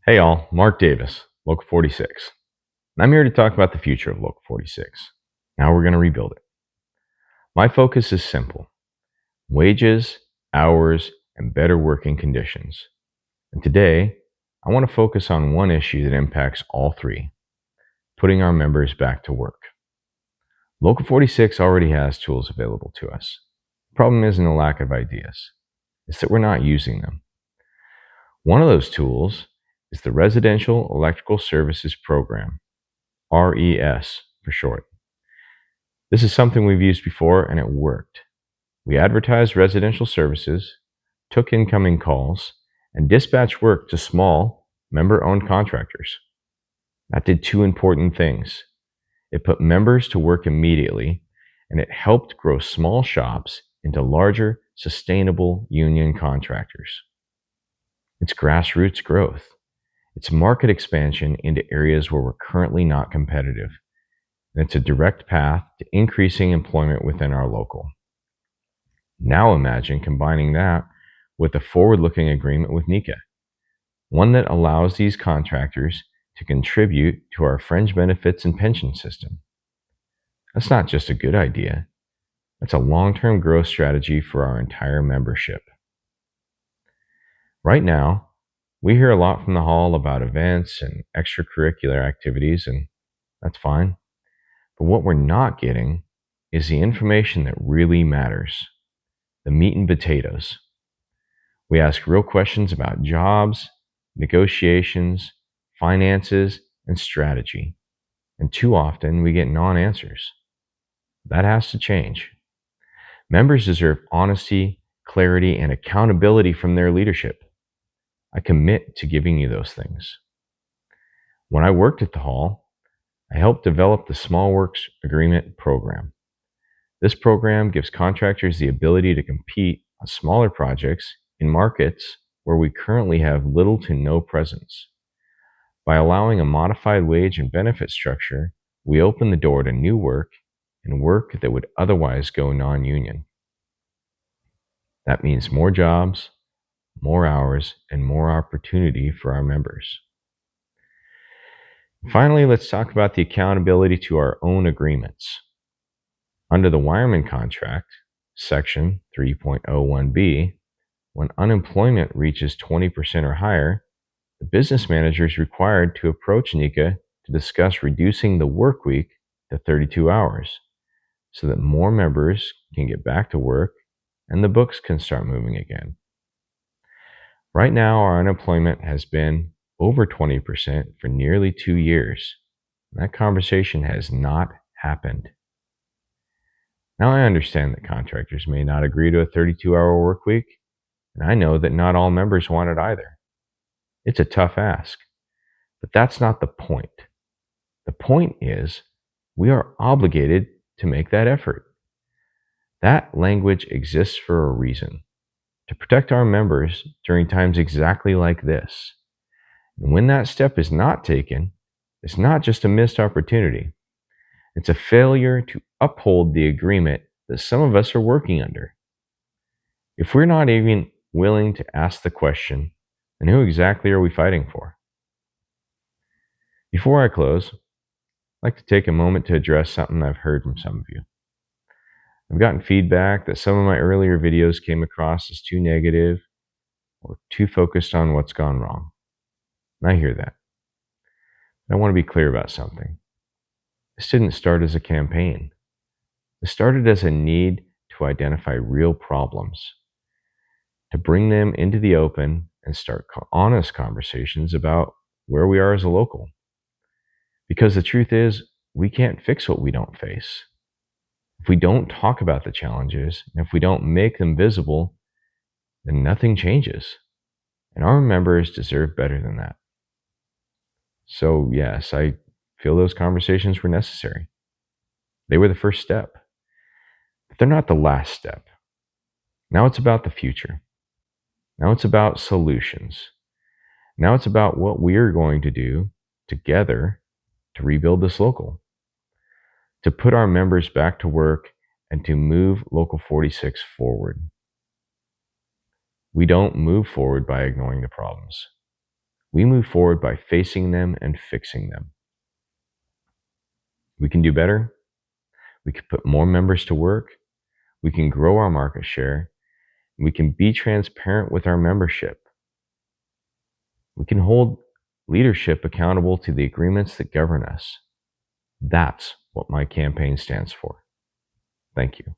Hey all, Mark Davis, Local 46. And I'm here to talk about the future of Local 46. Now we're going to rebuild it. My focus is simple: wages, hours, and better working conditions. And today, I want to focus on one issue that impacts all three: putting our members back to work. Local 46 already has tools available to us. The problem isn't a lack of ideas, it's that we're not using them. One of those tools is the Residential Electrical Services Program, RES for short. This is something we've used before and it worked. We advertised residential services, took incoming calls, and dispatched work to small, member-owned contractors. That did two important things. It put members to work immediately, and it helped grow small shops into larger, sustainable union contractors. It's grassroots growth. It's market expansion into areas where we're currently not competitive. And it's a direct path to increasing employment within our local. Now imagine combining that with a forward-looking agreement with NECA, one that allows these contractors to contribute to our fringe benefits and pension system. That's not just a good idea, that's a long-term growth strategy for our entire membership. Right now, we hear a lot from the hall about events and extracurricular activities, and that's fine. But what we're not getting is the information that really matters, the meat and potatoes. We ask real questions about jobs, negotiations, finances, and strategy. And too often we get non-answers. That has to change. Members deserve honesty, clarity, and accountability from their leadership. I commit to giving you those things. When I worked at the hall, I helped develop the Small Works Agreement program. This program gives contractors the ability to compete on smaller projects in markets where we currently have little to no presence. By allowing a modified wage and benefit structure, we open the door to new work and work that would otherwise go non-union. That means more jobs, more hours, and more opportunity for our members. Finally, let's talk about the accountability to our own agreements. Under the wireman contract, Section 3.01b, when unemployment reaches 20% or higher, the business manager is required to approach NECA to discuss reducing the work week to 32 hours so that more members can get back to work and the books can start moving again. Right now, our unemployment has been over 20% for nearly 2 years. That conversation has not happened. Now I understand that contractors may not agree to a 32-hour work week, and I know that not all members want it either. It's a tough ask, but that's not the point. The point is, we are obligated to make that effort. That language exists for a reason, to protect our members during times exactly like this. And when that step is not taken, it's not just a missed opportunity. It's a failure to uphold the agreement that some of us are working under. If we're not even willing to ask the question, then who exactly are we fighting for? Before I close, I'd like to take a moment to address something I've heard from some of you. I've gotten feedback that some of my earlier videos came across as too negative or too focused on what's gone wrong. And I hear that. But I want to be clear about something. This didn't start as a campaign. It started as a need to identify real problems, to bring them into the open and start honest conversations about where we are as a local. Because the truth is, we can't fix what we don't face. If we don't talk about the challenges, and if we don't make them visible, then nothing changes. And our members deserve better than that. So yes, I feel those conversations were necessary. They were the first step. But they're not the last step. Now it's about the future. Now it's about solutions. Now it's about what we're going to do together to rebuild this local, to put our members back to work, and to move Local 46 forward. We don't move forward by ignoring the problems. We move forward by facing them and fixing them. We can do better. We can put more members to work. We can grow our market share. We can be transparent with our membership. We can hold leadership accountable to the agreements that govern us. That's what my campaign stands for. Thank you.